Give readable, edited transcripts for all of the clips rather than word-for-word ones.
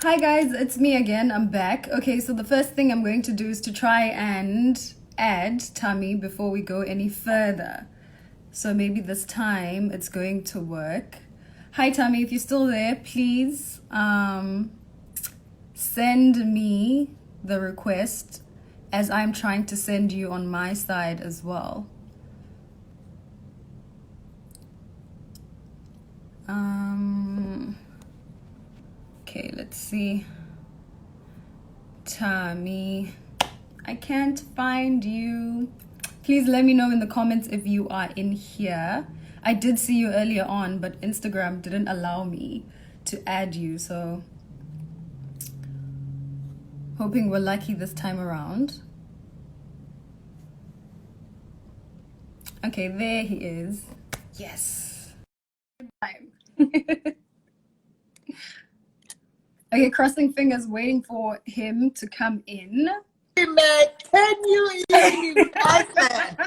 Hi guys, it's me again. I'm back. Okay, so the first thing I'm going to do is to try and add Thami before we go any further. So maybe this time it's going to work. Hi Thami, if you're still there, please send me the request as I'm trying to send you on my side as well. Okay, let's see. Thami, I can't find you. Please let me know in the comments if you are in here. I did see you earlier on, but Instagram didn't allow me to add you, so hoping we're lucky this time around. Okay, there he is. Yes. Okay, crossing fingers, waiting for him to come in. Man, can you even imagine?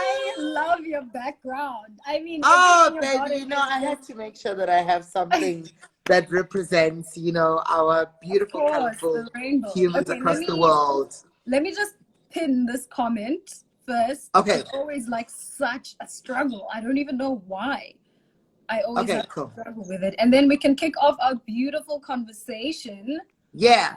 I love your background. I mean, Oh, everything about baby, it I is had to make sure that I have something that represents, our beautiful, colorful the rainbow. humans Okay, across the world. let me just pin this comment first. Okay. It's always like such a struggle. I don't even know why. I always have to struggle with it. And then we can kick off our beautiful conversation. Yeah.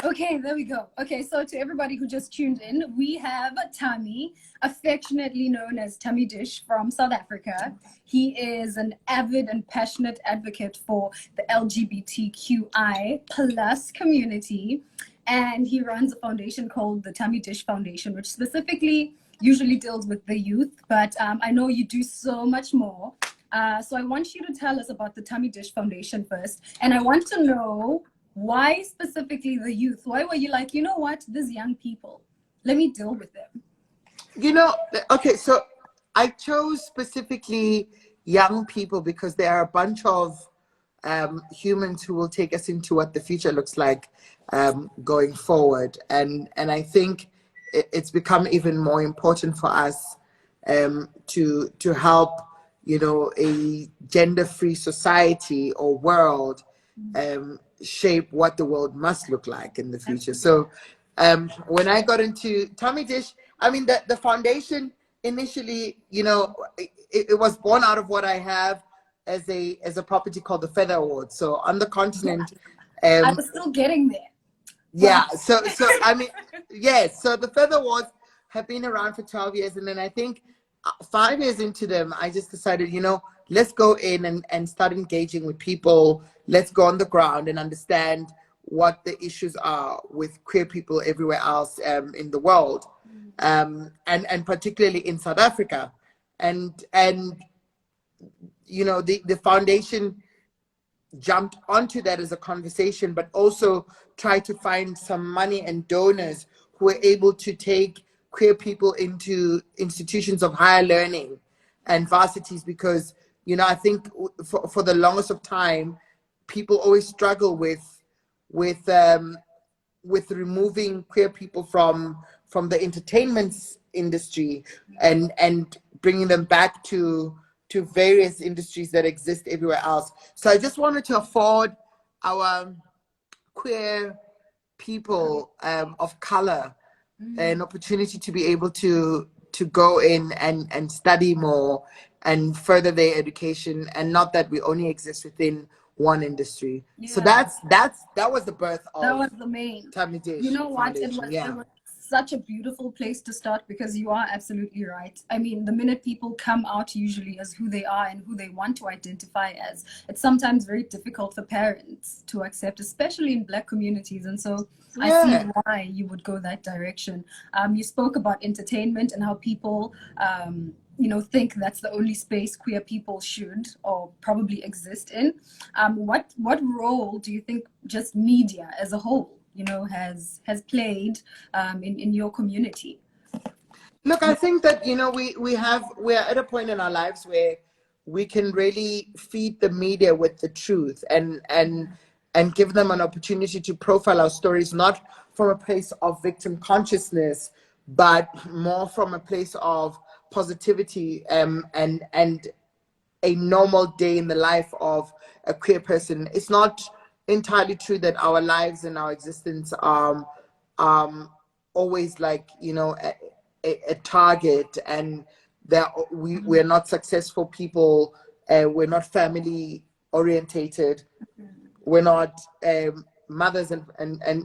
Okay, there we go. Okay, so to everybody who just tuned in, we have Thami, affectionately known as Thami Dish from South Africa. He is an avid and passionate advocate for the LGBTQI plus community. And he runs a foundation called the Thami Dish Foundation, which specifically usually deals with the youth. But I know you do so much more. So I want you to tell us about the Thami Dish Foundation first. And I want to know, why specifically the youth? Why were you like, you know what, these young people, let me deal with them? Okay, so I chose specifically young people because there are a bunch of humans who will take us into what the future looks like going forward. And I think it's become even more important for us to help, a gender-free society or world shape what the world must look like in the future. So when I got into Thami Dish, I mean, the foundation initially, it was born out of what I have as a property called the Feather Award. So on the continent, I was still getting there. Yeah. So I mean, yes. So the Feather Awards have been around for 12 years, and then I think 5 years into them, I just decided, let's go in and start engaging with people. Let's go on the ground and understand what the issues are with queer people everywhere else in the world, and particularly in South Africa, and the foundation jumped onto that as a conversation, but also try to find some money and donors who are able to take queer people into institutions of higher learning and varsities, because I think for the longest of time people always struggle with removing queer people from the entertainment industry and bringing them back to various industries that exist everywhere else. So I just wanted to afford our queer people of color an opportunity to be able to go in and study more and further their education, and not that we only exist within one industry. So that was the birth of that was the main Thami Dish. You know what, it Foundation. was such a beautiful place to start, because you are absolutely right. I mean, the minute people come out usually as who they are and who they want to identify as, it's sometimes very difficult for parents to accept, especially in Black communities. And so I see why you would go that direction. You spoke about entertainment and how people think that's the only space queer people should or probably exist in. What role do you think just media as a whole has played in your community? Look, I think that we're at a point in our lives where we can really feed the media with the truth and give them an opportunity to profile our stories, not from a place of victim consciousness, but more from a place of positivity and a normal day in the life of a queer person. It's not entirely true that our lives and our existence are always like, you know, a target, and that we're not successful people, we're not family orientated, we're not mothers and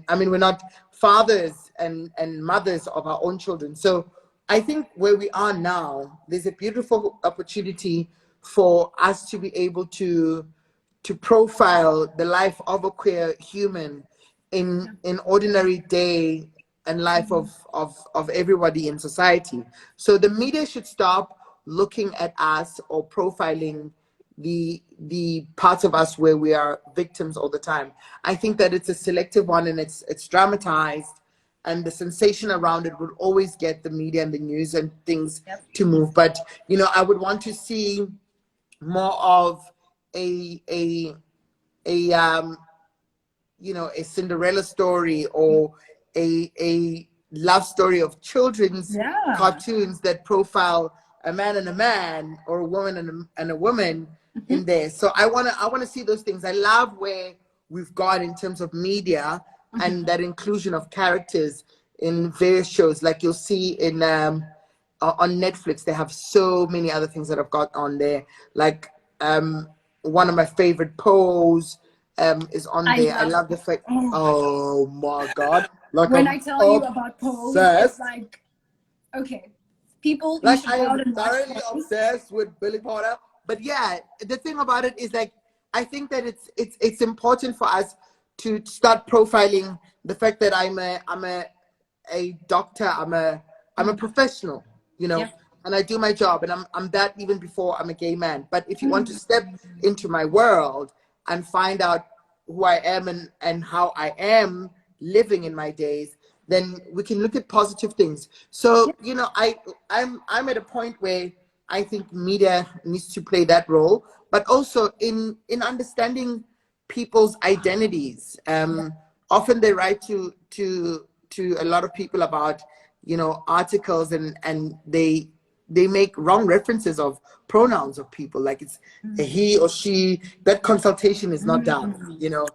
I mean, we're not fathers and mothers of our own children. So I think where we are now, there's a beautiful opportunity for us to be able to profile the life of a queer human in ordinary day and life of everybody in society. So the media should stop looking at us or profiling the parts of us where we are victims all the time. I think that it's a selective one, and it's dramatized, and the sensation around it would always get the media and the news and things to move. But you know, I would want to see more of a you know, a Cinderella story or a love story of children's cartoons that profile a man and a man, or a woman and a woman in there. So I wanna see those things. I love where we've gone in terms of media and that inclusion of characters in various shows. Like you'll see in on Netflix, they have so many other things that I've got on there. Like one of my favorite Pose is on there. I love the fact. Oh my God! Like when I'm I tell you about Pose, it's like, okay, people, like you I should go out am and watch thoroughly Pose. obsessed with Billy Potter. But yeah, the thing about it is, like, I think that it's important for us to start profiling the fact that I'm a doctor, I'm a professional, you know, and I do my job, and I'm that even before I'm a gay man. But if you want to step into my world and find out who I am and how I am living in my days, then we can look at positive things. So, you know, I'm at a point where I think media needs to play that role, but also in understanding people's identities. Often they write to a lot of people about, you know, articles, and they make wrong references of pronouns of people, like it's a he or she. That consultation is not done, you know.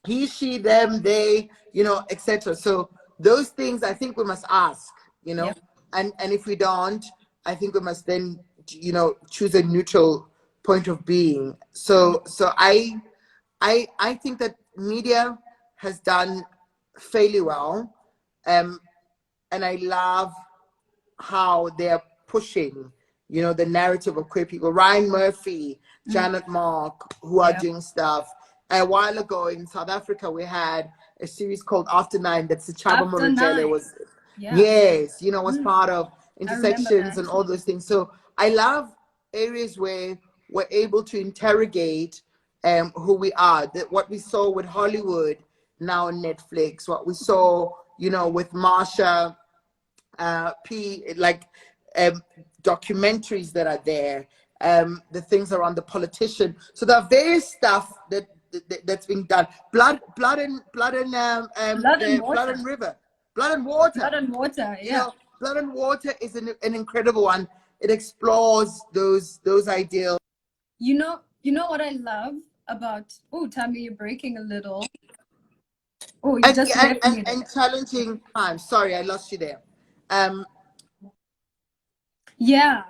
He, she, them, they, you know, etc. So those things I think we must ask, you know, and if we don't, I think we must then, you know, choose a neutral point of being. So I think that media has done fairly well, and I love how they're pushing, you know, the narrative of queer people. Ryan Murphy, Janet Mark, who are doing stuff. A while ago in South Africa, we had a series called After Nine that Sichaba Morojele was, yes, you know, was part of Intersections and all those things. So I love areas where we're able to interrogate who we are. That what we saw with Hollywood now on Netflix, what we saw, you know, with Marsha P, like documentaries that are there, the things around the politician. So there are various stuff that's being done. Blood and River, Blood and Water. You know, Blood and Water is an incredible one. It explores those ideals. You know what I love about, oh, Thami, you're breaking a little. Oh, you just left me there. And challenging times. Sorry, I lost you there. Yeah.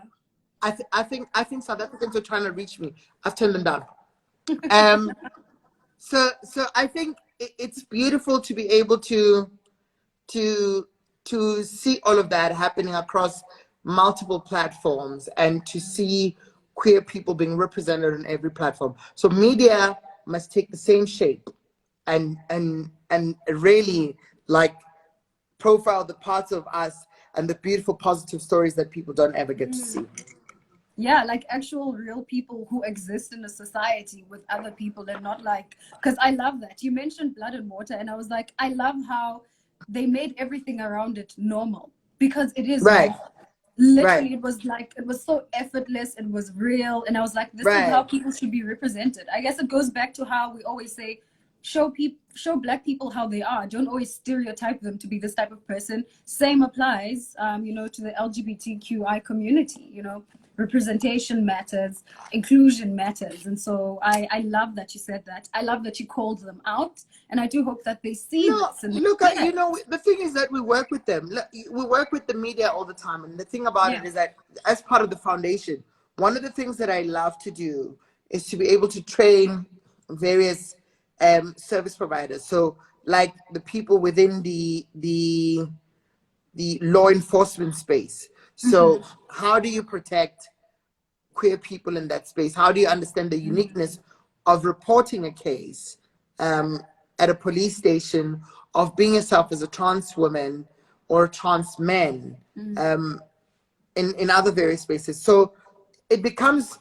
I think South Africans are trying to reach me. I've turned them down. So I think it's beautiful to be able to see all of that happening across multiple platforms, and to see queer people being represented on every platform. So media must take the same shape and really like profile the parts of us and the beautiful positive stories that people don't ever get to see. Yeah, like actual real people who exist in a society with other people, and not like, because I love that. You mentioned Blood and Water, and I was like, I love how they made everything around it normal, because it is right. normal. Literally, it was like, it was so effortless, it was real, and I was like, this is how people should be represented. I guess it goes back to how we always say show Black people how they are. Don't always stereotype them to be this type of person. Same applies, you know, to the LGBTQI community. You know, representation matters, inclusion matters, and so I love that you said that. I love that you called them out, and I do hope that they see this. And look, you know, the thing is that we work with them. We work with the media all the time, and the thing about it is that as part of the foundation, one of the things that I love to do is to be able to train various service providers. So, like the people within the law enforcement space. So, how do you protect queer people in that space? How do you understand the uniqueness of reporting a case at a police station, of being yourself as a trans woman or a trans man in other various spaces? So it becomes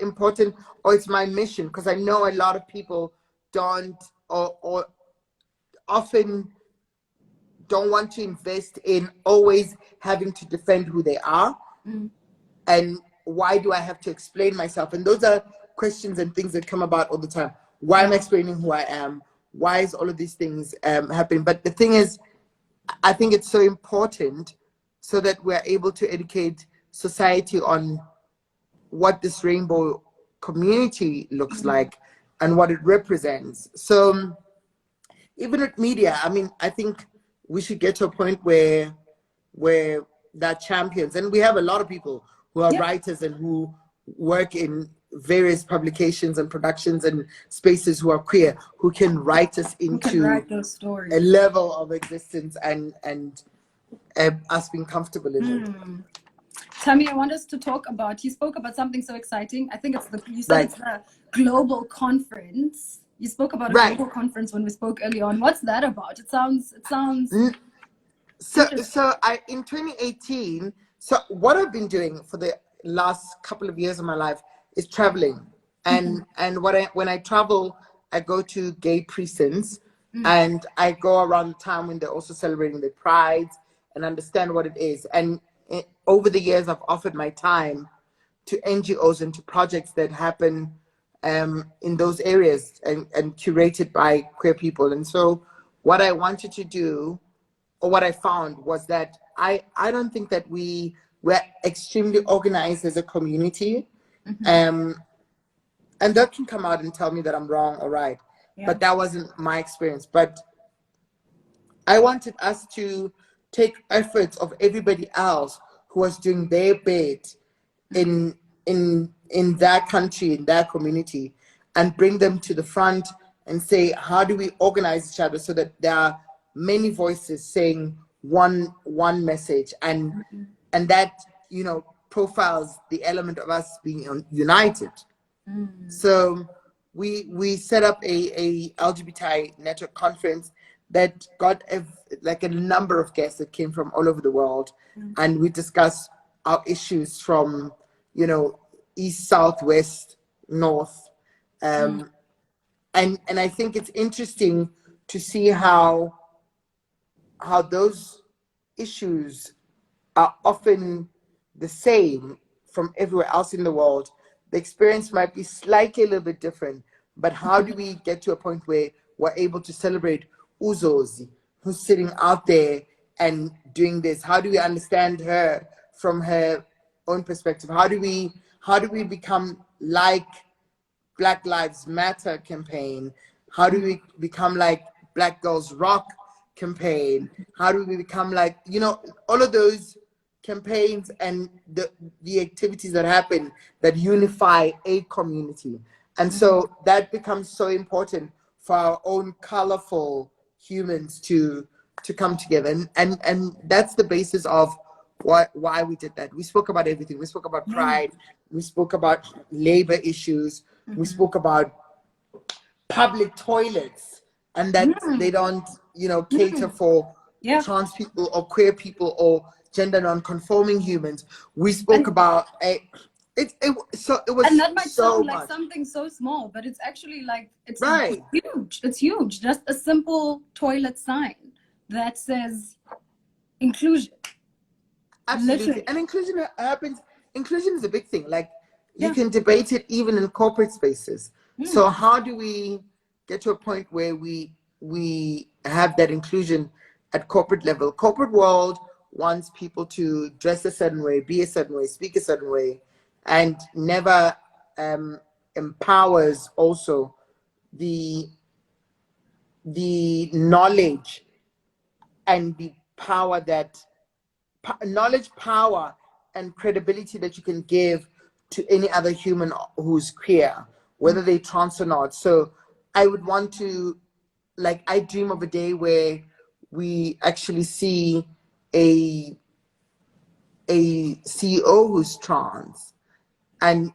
important, or it's my mission, because I know a lot of people don't or often don't want to invest in always having to defend who they are. And why do I have to explain myself? And those are questions and things that come about all the time. Why am I explaining who I am? Why is all of these things happening? But the thing is, I think it's so important so that we're able to educate society on what this rainbow community looks like and what it represents. So even with media, I mean, I think we should get to a point where there are champions, and we have a lot of people who are writers and who work in various publications and productions and spaces who are queer, who can write us into a level of existence and us being comfortable in it. Thami, I want us to talk about, you spoke about something so exciting. I think it's you said it's the global conference. You spoke about a global conference when we spoke earlier on. What's that about? It sounds so in 2018, so what I've been doing for the last couple of years of my life is traveling. And when I travel, I go to gay precincts and I go around the time when they're also celebrating the Pride and understand what it is. And over the years, I've offered my time to NGOs and to projects that happen in those areas and curated by queer people. And so what I wanted to do, or what I found, was that I don't think that we're extremely organized as a community. And that can come out and tell me that I'm wrong or right. But that wasn't my experience. But I wanted us to take efforts of everybody else who was doing their bit in that country, in that community, and bring them to the front and say, how do we organize each other so that there are many voices saying one message, and that, you know, profiles the element of us being united. So we set up a LGBTI network conference that got a number of guests that came from all over the world, and we discussed our issues from, you know, east, south, west, north, and I think it's interesting to see how those issues are often the same from everywhere else in the world. The experience might be slightly a little bit different, but how do we get to a point where we're able to celebrate Uzozi, who's sitting out there and doing this? How do we understand her from her own perspective? How do we become like Black Lives Matter campaign? How do we become like Black Girls Rock campaign? How do we become like, you know, all of those campaigns and the activities that happen that unify a community? And so that becomes so important for our own colorful humans to come together, and that's the basis of why we did that. We spoke about everything. We spoke about pride, we spoke about labor issues, we spoke about public toilets, and that they don't, you know, cater for trans people or queer people or gender non-conforming humans. We spoke about it was, and that might so sound much. like something so small, but it's actually like it's huge. It's huge. Just a simple toilet sign that says inclusion. Absolutely. Literally. And inclusion happens. Inclusion is a big thing. Like, you can debate it even in corporate spaces. So how do we get to a point where we have that inclusion at corporate level. Corporate world wants people to dress a certain way, be a certain way, speak a certain way, and never empowers also the knowledge and the power that knowledge, power, and credibility that you can give to any other human who's queer, whether they trans or not. So I would want to, like, I dream of a day where we actually see a CEO who's trans and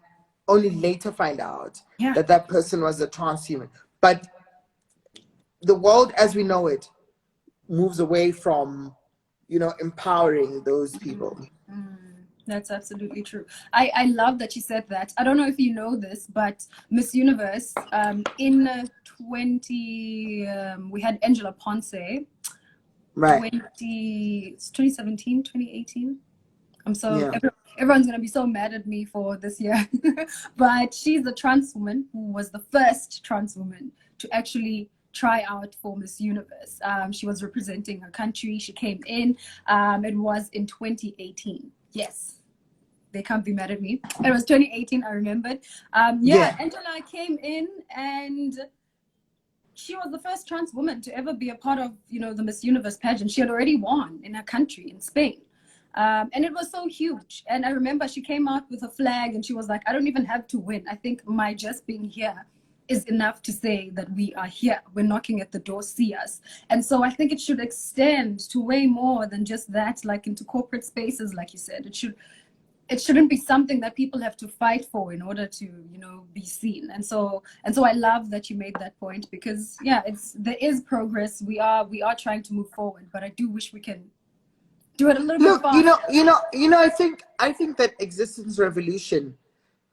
only later find out that that person was a trans human. But the world as we know it moves away from, you know, empowering those people. That's absolutely true. I love that you said that. I don't know if you know this, but Miss Universe in we had Angela Ponce, Right. 2017, 2018. I'm so everyone's gonna be so mad at me for this year, but she's a trans woman who was the first trans woman to actually try out for Miss Universe. She was representing her country. She came in. It was in 2018. Yes. They can't be mad at me. It was 2018, I remembered. Angela came in and she was the first trans woman to ever be a part of, you know, the Miss Universe pageant. She had already won in her country, in Spain. And it was so huge. And I remember she came out with a flag and she was like, I don't even have to win. I think my just being here is enough to say that we are here. We're knocking at the door, see us. And so I think it should extend to way more than just that, like into corporate spaces, like you said. It shouldn't be something that people have to fight for in order to, you know, be seen. And so I love that you made that point, because there is progress. We are trying to move forward, but I do wish we can do it a little bit faster. I think that existence revolution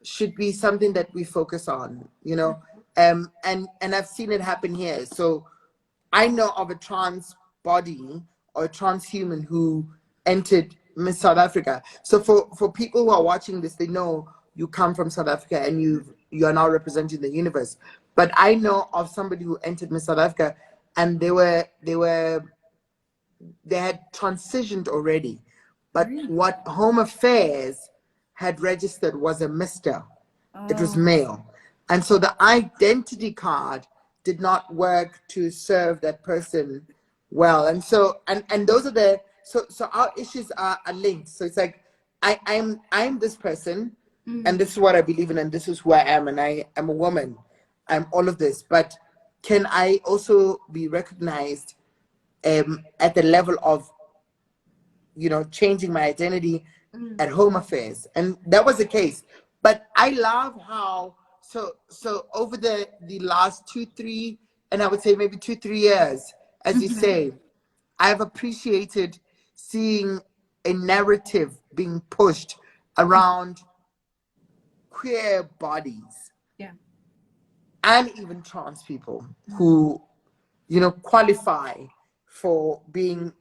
should be something that we focus on, you know, and I've seen it happen here. So I know of a trans body or a trans human who entered Miss South Africa. So for people who are watching this, they know you come from South Africa and you are now representing the universe. But I know of somebody who entered Miss South Africa and they had transitioned already, but what Home Affairs had registered was a Mr. It was male. And so the identity card did not work to serve that person well. And so, and those are so our issues are linked. So it's like, I'm this person and this is what I believe in and this is who I am, and I am a woman. I'm all of this, but can I also be recognized at the level of, you know, changing my identity at Home Affairs? And that was the case. But I love how, so over the last 2-3, and I would say maybe 2-3 years, as you say, I've appreciated seeing a narrative being pushed around queer bodies and even trans people who, you know, qualify for being,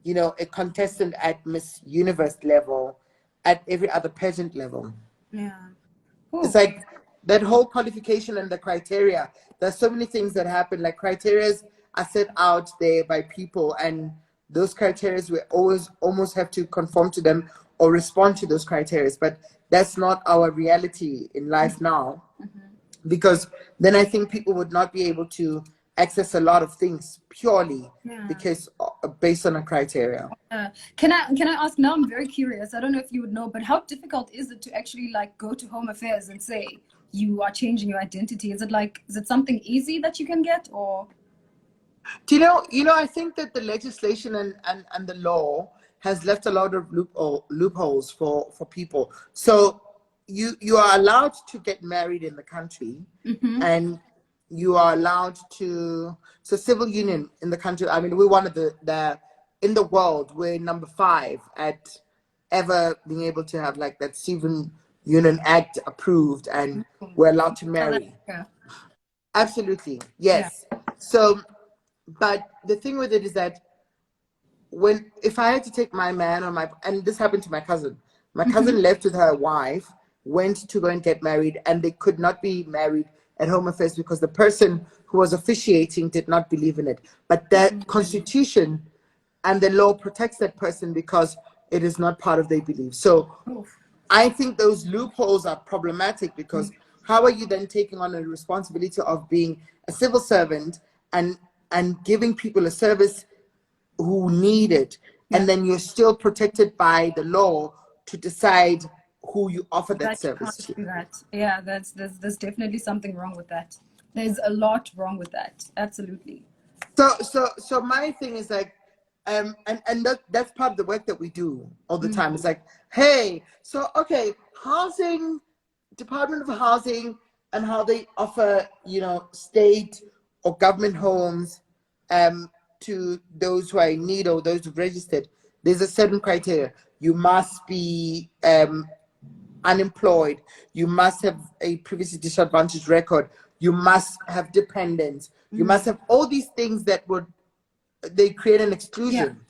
you know, a contestant at Miss Universe level, at every other pageant level. It's like that whole qualification and the criteria. There's so many things that happen. Like criteria are set out there by people, and those criteria we almost have to conform to them or respond to those criteria. But that's not our reality in life now, because then I think people would not be able to access a lot of things purely because based on a criteria. Can I ask now? I'm very curious. I don't know if you would know, but how difficult is it to actually like go to Home Affairs and say you are changing your identity? Is it something easy that you can get, or? Do you know, I think that the legislation and the law has left a lot of loopholes for people. So you are allowed to get married in the country, and you are allowed to, so civil union in the country, I mean, we're one of the in the world, we're number 5 at ever being able to have like that Civil Union Act approved, and we're allowed to marry. Absolutely, yes. So, but the thing with it is that if I had to take my man or and this happened to my cousin left with her wife, went to go and get married, and they could not be married at Home Affairs because the person who was officiating did not believe in it. But that constitution and the law protects that person because it is not part of their belief. So I think those loopholes are problematic because how are you then taking on a responsibility of being a civil servant and giving people a service who need it, and then you're still protected by the law to decide who you offer that service to? Do that. Yeah, there's definitely something wrong with that. There's a lot wrong with that. Absolutely. So my thing is like, and that's part of the work that we do all the time. It's like, hey, so okay, housing, Department of Housing, and how they offer, state or government homes to those who are in need or those who've registered. There's a certain criteria. You must be unemployed. You must have a previously disadvantaged record. You must have dependents. You must have all these things that they create an exclusion.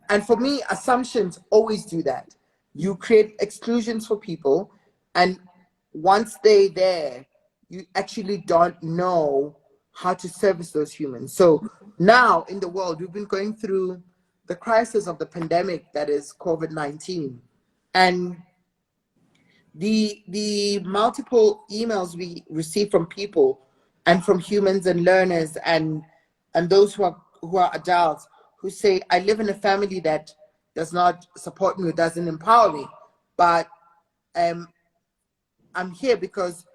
And for me, assumptions always do that. You create exclusions for people, and once they're there, you actually don't know how to service those humans. So now in the world, we've been going through the crisis of the pandemic that is COVID-19. And the multiple emails we receive from people and from humans and learners and those who are adults who say, I live in a family that does not support me, doesn't empower me, but I'm here because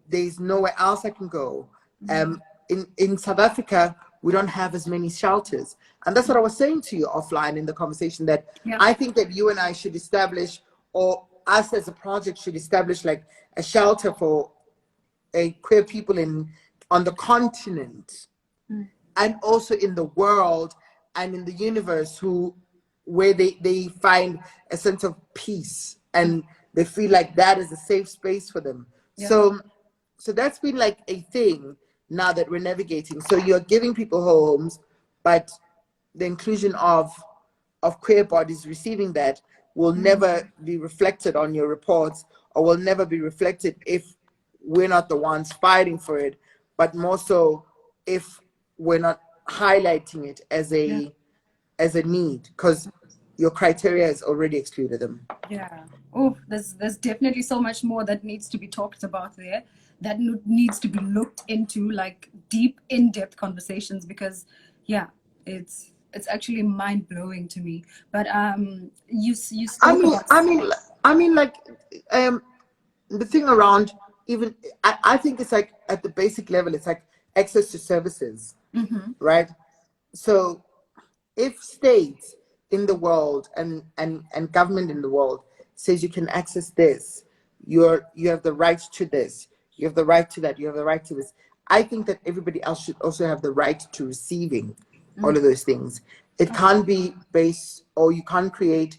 there's nowhere else I can go. In South Africa, we don't have as many shelters. And that's what I was saying to you offline in the conversation, that I think that you and I should establish, or us as a project should establish, like a shelter for queer people on the continent and also in the world and in the universe, where they find a sense of peace and they feel like that is a safe space for them. So that's been like a thing now that we're navigating. So you're giving people homes, but the inclusion of queer bodies receiving that will never be reflected on your reports, or will never be reflected if we're not the ones fighting for it, but more so if we're not highlighting it as a need, because your criteria has already excluded them. Yeah. Oh, there's definitely so much more that needs to be talked about there, that needs to be looked into, like deep, in-depth conversations, because it's actually mind-blowing to me. But you spoke about... I mean, like the thing around, even I think it's like at the basic level, it's like access to services, right? So if states in the world and government in the world says you can access this, you have the right to this, you have the right to that, you have the right to this, I think that everybody else should also have the right to receiving all of those things. It can't be based, or you can't create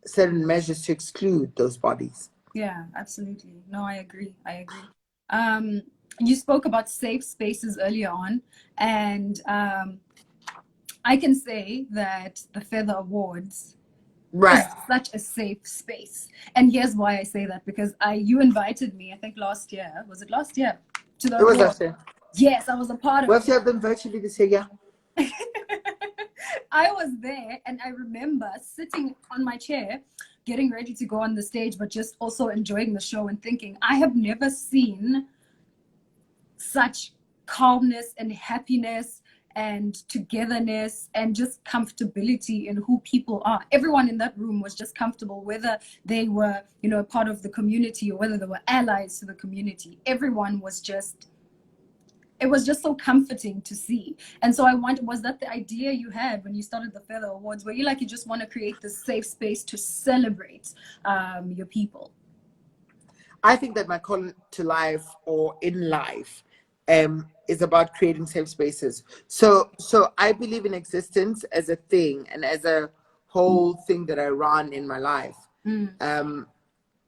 certain measures to exclude those bodies. Yeah, absolutely. No, I agree. You spoke about safe spaces earlier on, and I can say that the Feather Awards is such a safe space. And here's why I say that, because you invited me, I think last year, was it last year? To the was last year. Yes, I was a part of it. We'll have to have them virtually this year, yeah. I was there, and I remember sitting on my chair, getting ready to go on the stage, but just also enjoying the show and thinking, I have never seen such calmness and happiness and togetherness and just comfortability in who people are. Everyone in that room was just comfortable, whether they were, a part of the community or whether they were allies to the community. Everyone was just... it was just so comforting to see. And so I wonder, was that the idea you had when you started the Feather Awards, where you just want to create this safe space to celebrate your people? I think that my call to life, or in life, is about creating safe spaces. So I believe in existence as a thing and as a whole thing that I run in my life.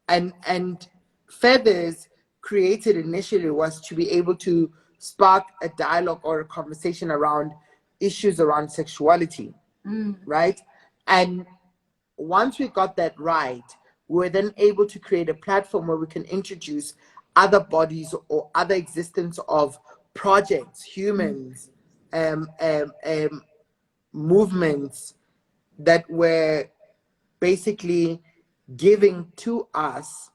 And Feathers created initially was to be able to spark a dialogue or a conversation around issues around sexuality, right? And once we got that right, we were then able to create a platform where we can introduce other bodies or other existence of projects, humans, movements that were basically giving to us,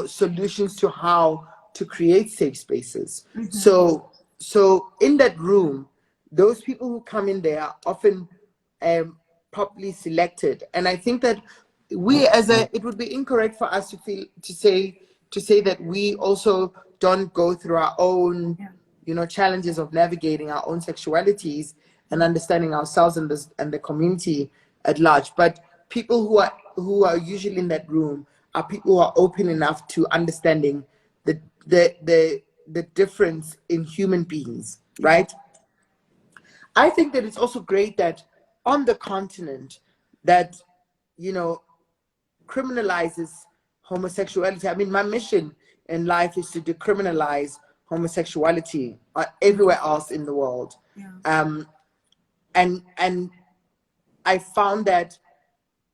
solutions to how to create safe spaces. So in that room, those people who come in there are often properly selected. And I think that it would be incorrect for us to say that we also don't go through our own, challenges of navigating our own sexualities and understanding ourselves and the community at large. But people who are usually in that room are people who are open enough to understanding the difference in human beings, right? I think that it's also great that on the continent that, criminalizes homosexuality. I mean, my mission in life is to decriminalize homosexuality everywhere else in the world. And I found that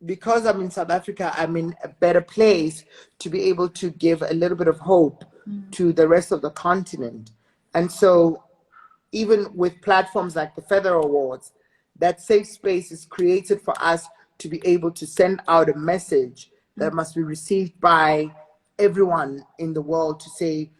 because I'm in South Africa, I'm in a better place to be able to give a little bit of hope to the rest of the continent. And so even with platforms like the Feather Awards, that safe space is created for us to be able to send out a message that must be received by everyone in the world to say,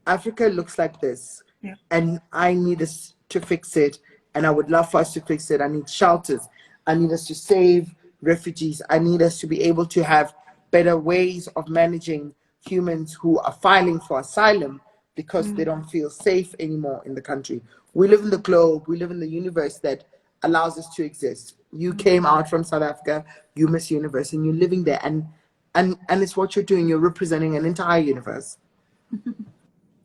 Africa looks like this, and I need us to fix it, and I would love for us to fix it. I need shelters. I need us to save refugees. I need us to be able to have better ways of managing humans who are filing for asylum because they don't feel safe anymore in the country. We live in the globe, we live in the universe that allows us to exist. You came out from South Africa, you Miss Universe, and you're living there, and it's what you're doing. You're representing an entire universe.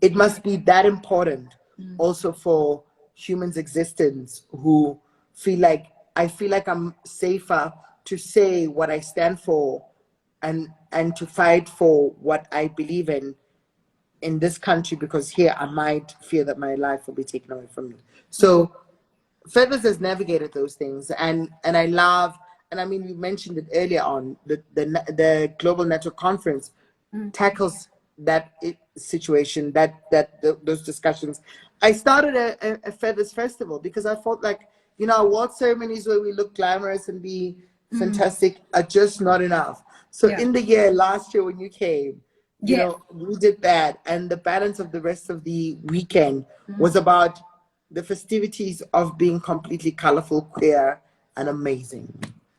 It must be that important also for humans' existence who I feel like I'm safer to say what I stand for and to fight for what I believe in this country, because here I might fear that my life will be taken away from me. So Feathers has navigated those things, and I love, and I mean, we mentioned it earlier on, the Global Network Conference tackles that situation, those discussions. I started a Feathers Festival because I felt like, award ceremonies where we look glamorous and be fantastic are just not enough. So in the year last year when you came, we did that, and the balance of the rest of the weekend was about the festivities of being completely colorful, queer, and amazing.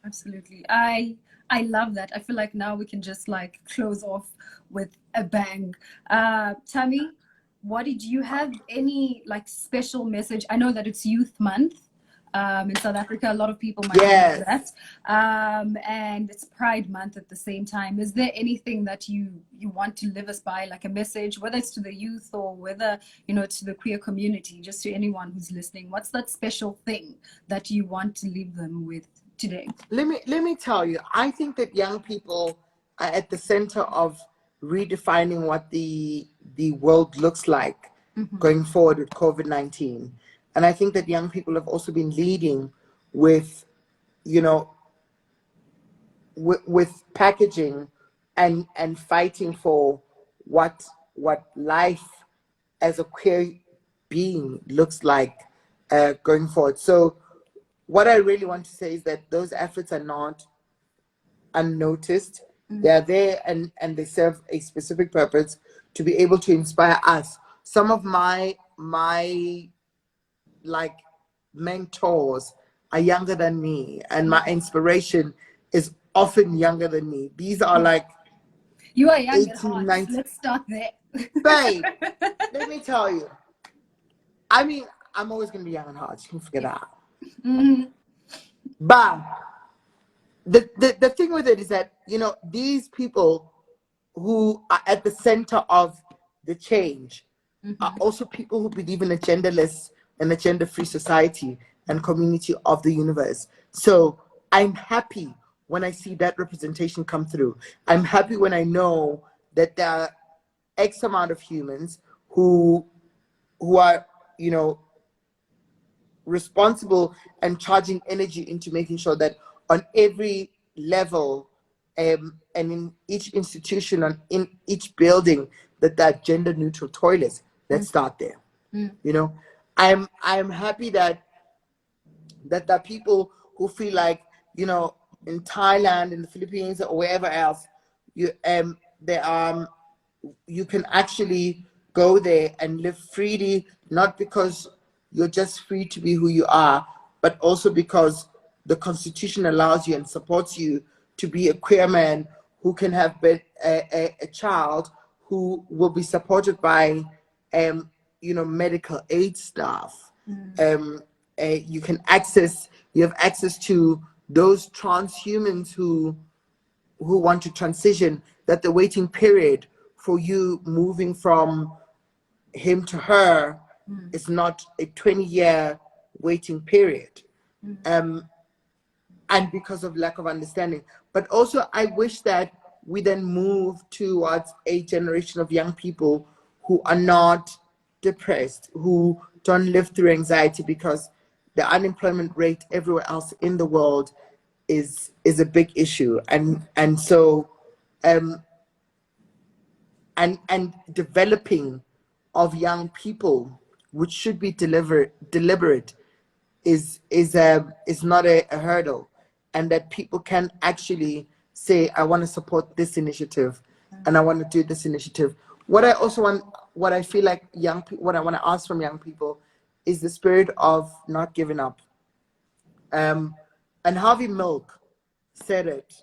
Absolutely. I love that. I feel like now we can just like close off with a bang. Thami, what did you have any like special message? I know that it's Youth Month. In South Africa, a lot of people might know that. And it's Pride Month at the same time. Is there anything that you want to live us by, like a message, whether it's to the youth or whether, to the queer community, just to anyone who's listening? What's that special thing that you want to leave them with today? Let me tell you, I think that young people are at the center of redefining what the world looks like going forward with COVID-19. And I think that young people have also been leading with, with packaging and fighting for what life as a queer being looks like going forward. So what I really want to say is that those efforts are not unnoticed. They're there and they serve a specific purpose to be able to inspire us. Some of my like mentors are younger than me, and my inspiration is often younger than me. These are like you are young 18, 19. Let's start there. Babe, let me tell you. I mean, I'm always gonna be young and hard. You can figure that out. But the thing with it is that, these people who are at the center of the change are also people who believe in a genderless and a gender-free society and community of the universe. So I'm happy when I see that representation come through. I'm happy when I know that there are X amount of humans who are, responsible and charging energy into making sure that on every level and in each institution and in each building that gender neutral toilets. Let's start there. You know, I'm happy that there are people who feel like, you know, in Thailand, in the Philippines, or wherever else, you you can actually go there and live freely, not because you're just free to be who you are, but also because the Constitution allows you and supports you to be a queer man who can have a child who will be supported by, you know, medical aid staff. You have access to those transhumans who want to transition, that the waiting period for you moving from him to her is not a 20-year waiting period. And because of lack of understanding. But also, I wish that we then move towards a generation of young people who are not depressed, who don't live through anxiety, because the unemployment rate everywhere else in the world is a big issue. And so and developing of young people, which should be deliberate, is not a hurdle, and that people can actually say, I want to support this initiative and I want to do this initiative. What I feel like what I want to ask from young people is the spirit of not giving up. And Harvey Milk said it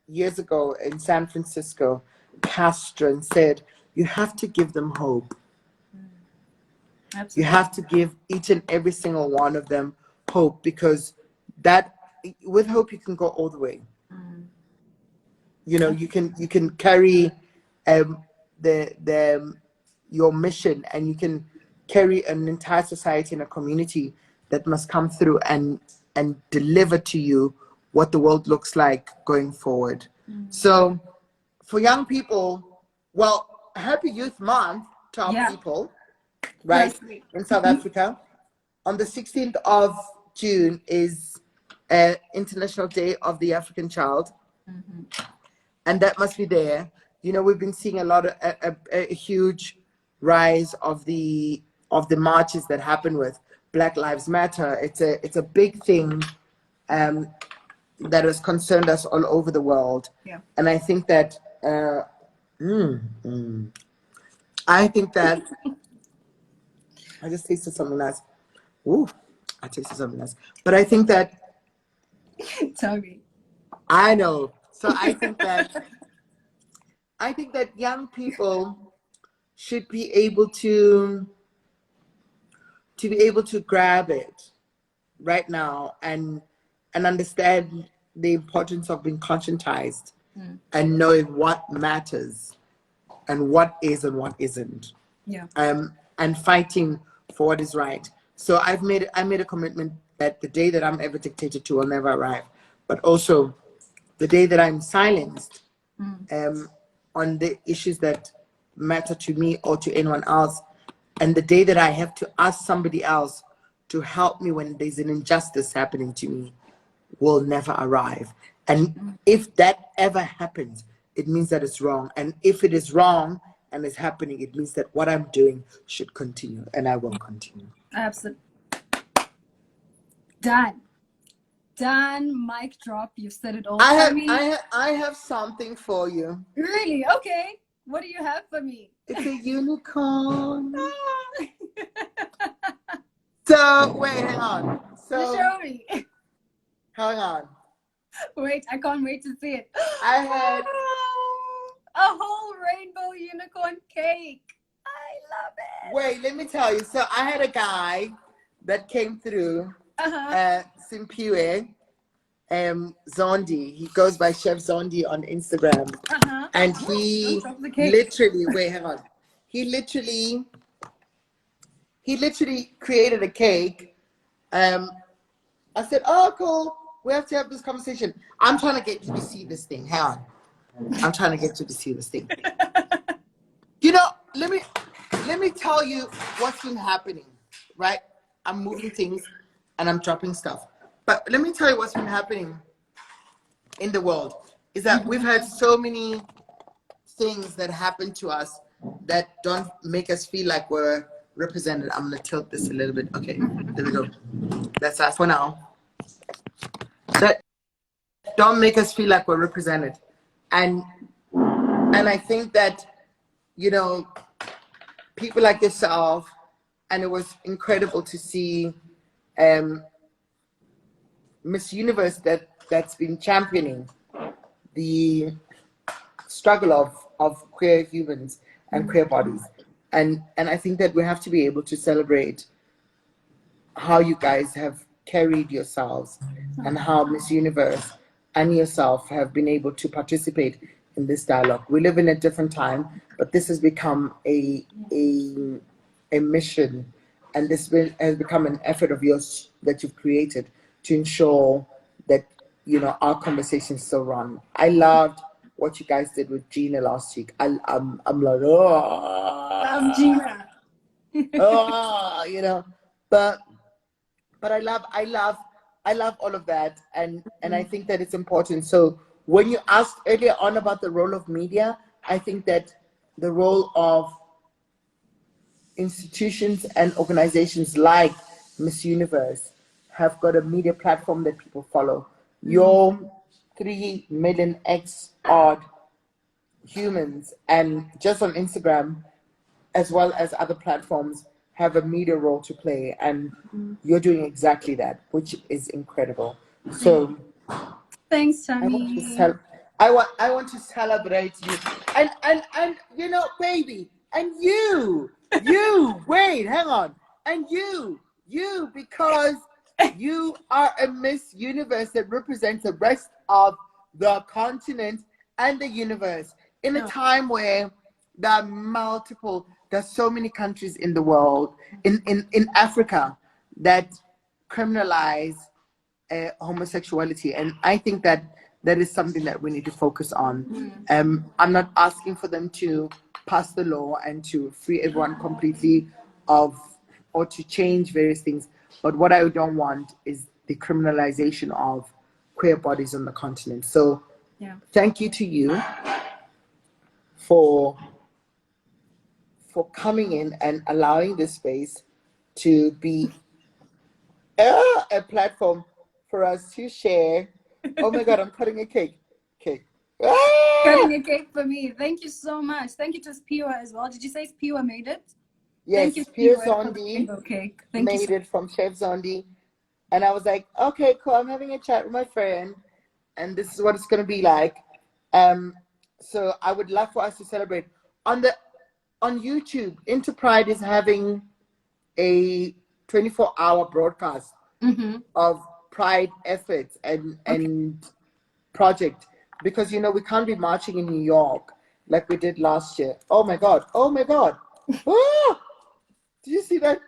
years ago in San Francisco, Castro, and said, you have to give them hope. Absolutely. You have to give each and every single one of them hope, because that, with hope, you can go all the way. You know, you can carry your mission, and you can carry an entire society and a community that must come through and deliver to you what the world looks like going forward. So for young people, well, happy Youth Month to our people, right, in South Africa. On the 16th of June is International Day of the African Child. And that must be there. You know, we've been seeing a lot of a huge rise of the marches that happen with Black Lives Matter. It's a big thing that has concerned us all over the world. And I think that I just tasted something nice. Ooh, I tasted something nice. But I think that Tell me. I know. So I think that young people should be able to grab it right now and understand the importance of being conscientized and knowing what matters and what is and what isn't. And fighting for what is right. So I made a commitment that the day that I'm ever dictated to will never arrive, but also the day that I'm silenced on the issues that matter to me or to anyone else, and the day that I have to ask somebody else to help me when there's an injustice happening to me, will never arrive. And if that ever happens, it means that it's wrong. And if it is wrong and it's happening, it means that what I'm doing should continue, and I will continue. Absolutely. Done. Mic drop. You've said it all. I have something for you. Really? Okay. What do you have for me? It's a unicorn. So wait, hang on. So show me. Hang on. Wait, I can't wait to see it. I had a whole rainbow unicorn cake. I love it. Wait, let me tell you. So I had a guy that came through, Simpiwe, Zondi. He goes by Chef Zondi on Instagram. And he literally, wait, hang on. He literally created a cake. I said, oh, cool. We have to have this conversation. I'm trying to get you to see this thing. Hang on. I'm trying to get you to see this thing. You know, let me tell you what's been happening, right? I'm moving things and I'm dropping stuff. But let me tell you what's been happening in the world. is that we've had so many things that happen to us that don't make us feel like we're represented. I'm gonna tilt this a little bit. Okay, there we go. That's us for now. That don't make us feel like we're represented. And I think that, you know, people like yourself, and it was incredible to see Miss Universe that's been championing the struggle of queer humans and queer bodies. And I think that we have to be able to celebrate how you guys have carried yourselves and how Miss Universe and yourself have been able to participate in this dialogue. We live in a different time, but this has become a mission, and this has become an effort of yours that you've created to ensure that, you know, our conversations still run. I loved what you guys did with Gina last week. I'm like, oh, Love Gina. oh, you know, but I love all of that, and I think that it's important. So when you asked earlier on about the role of media, I think that the role of institutions and organizations like Miss Universe have got a media platform that people follow. Your 3 million X odd humans, and just on Instagram, as well as other platforms, have a media role to play, and you're doing exactly that, which is incredible. So Thanks, I want to Thami. I want to celebrate you, and you know, baby, and you wait, hang on, and you because you are a Miss Universe that represents the rest of the continent and the universe in a time where there's so many countries in the world, in Africa, that criminalize homosexuality, and I think that is something that we need to focus on. I'm not asking for them to pass the law and to free everyone completely or to change various things, but what I don't want is the criminalization of queer bodies on the continent. So thank you to you for coming in and allowing this space to be a platform for us to share. Oh my God, I'm cutting a cake. Cutting a cake for me. Thank you so much. Thank you to Spiwa as well. Did you say Spiwa made it? Yes, Thank you, Pierre Spiwa, for the Zondi rainbow cake. Thank you made so it from Chef Zondi. And I was like, okay, cool. I'm having a chat with my friend, and this is what it's going to be like. So I would love for us to celebrate. On YouTube, Pride is having a 24-hour broadcast of Pride efforts and project, because, you know, we can't be marching in New York like we did last year. Oh my God. Ah! Did you see that?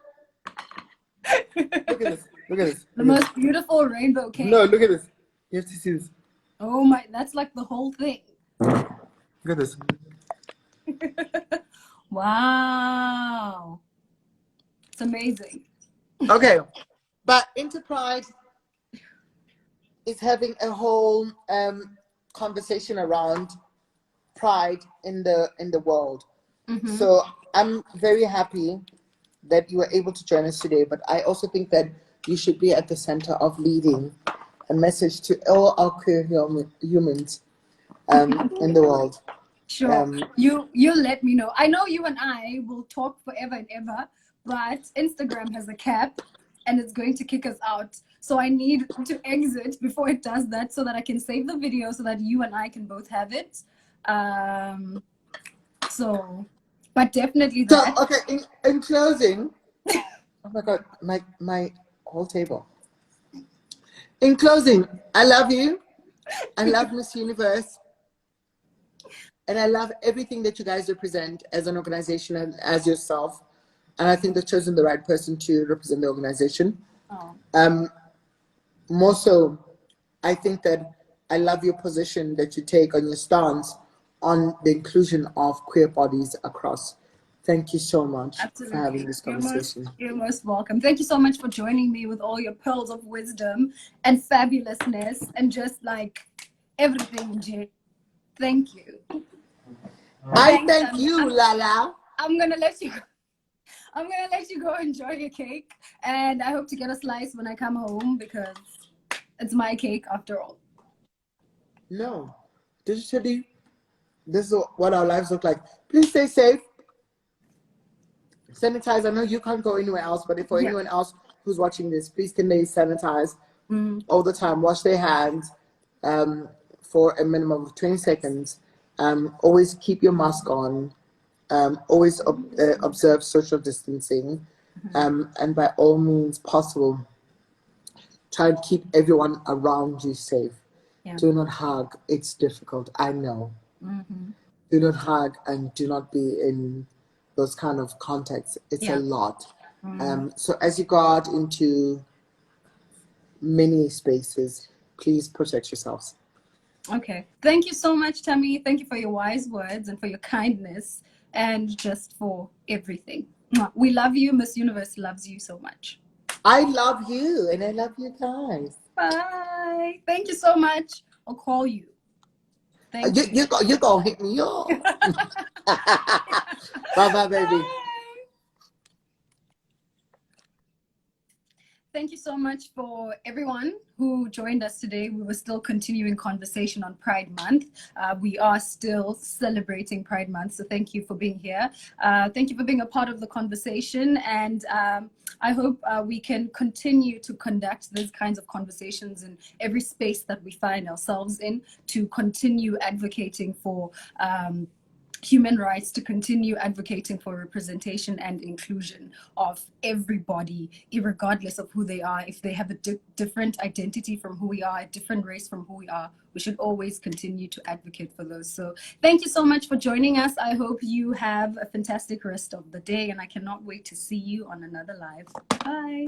Look at this. The most beautiful rainbow cake. No, look at this. You have to see this. Oh my, that's like the whole thing. Look at this. Wow. It's amazing. Okay. But Pride is having a whole conversation around pride in the world. So I'm very happy that you were able to join us today, but I also think that you should be at the center of leading a message to all our queer humans in the world. Sure. You let me know. I know you and I will talk forever and ever, but Instagram has a cap and it's going to kick us out. So I need to exit before it does that, so that I can save the video so that you and I can both have it. But definitely that. So, okay, in closing, oh my God, my whole table. In closing, I love you. I love Miss Universe. And I love everything that you guys represent as an organization and as yourself. And I think they've chosen the right person to represent the organization. More so, I think that I love your position that you take on your stance on the inclusion of queer bodies across. Thank you so much for having this conversation. You're most welcome. Thank you so much for joining me with all your pearls of wisdom and fabulousness and just like everything, Jay. Thank you. I Thanks, thank you, Lala. I'm gonna let you go. I'm gonna let you go enjoy your cake, and I hope to get a slice when I come home because it's my cake after all. No, digitally, this is what our lives look like. Please stay safe. Sanitize. I know you can't go anywhere else, but if for anyone else who's watching this, please can they sanitize all the time. Wash their hands for a minimum of 20 seconds. Always keep your mask on. Always observe social distancing. And by all means possible, try and keep everyone around you safe. Yeah. Do not hug. It's difficult. I know. Do not hug and do not be in those kind of contexts. It's a lot. So as you go out into many spaces, please protect yourselves. Okay. Thank you so much, Thami. Thank you for your wise words and for your kindness and just for everything. We love you. Miss Universe loves you so much. I love you and I love you guys. Bye. Thank you so much. I'll call you. Thank you. You're going to hit me up. Bye-bye, baby. Bye. Thank you so much for everyone who joined us today. We were still continuing conversation on Pride Month. We are still celebrating Pride Month, so thank you for being here. Thank you for being a part of the conversation, and I hope we can continue to conduct these kinds of conversations in every space that we find ourselves in, to continue advocating for human rights, to continue advocating for representation and inclusion of everybody, irregardless of who they are. If they have a different identity from who we are, a different race from who we are, we should always continue to advocate for those. So thank you so much for joining us. I hope you have a fantastic rest of the day, and I cannot wait to see you on another live. Bye.